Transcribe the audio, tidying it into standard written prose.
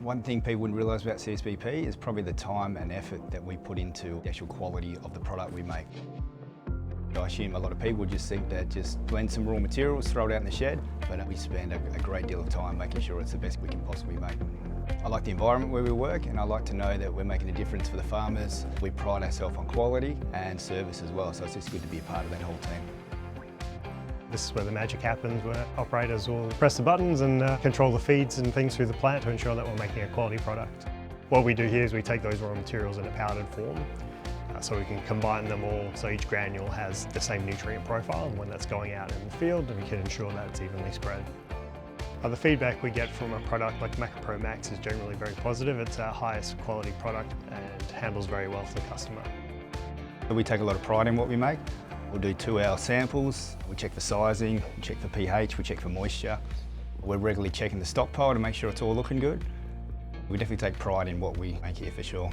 One thing people wouldn't realise about CSBP is probably the time and effort that we put into the actual quality of the product we make. I assume a lot of people just think that just blend some raw materials, throw it out in the shed, but we spend a great deal of time making sure it's the best we can possibly make. I like the environment where we work, and I like to know that we're making a difference for the farmers. We pride ourselves on quality and service as well, so it's just good to be a part of that whole team. This is where the magic happens, where operators will press the buttons and control the feeds and things through the plant to ensure that we're making a quality product. What we do here is we take those raw materials in a powdered form, so we can combine them all so each granule has the same nutrient profile, and when that's going out in the field we can ensure that it's evenly spread. The feedback we get from a product like MacroPro Max is generally very positive. It's our highest quality product and handles very well for the customer. We take a lot of pride in what we make. We'll do 2-hour samples, we check for sizing, we check for pH, we check for moisture. We're regularly checking the stockpile to make sure it's all looking good. We definitely take pride in what we make here for sure.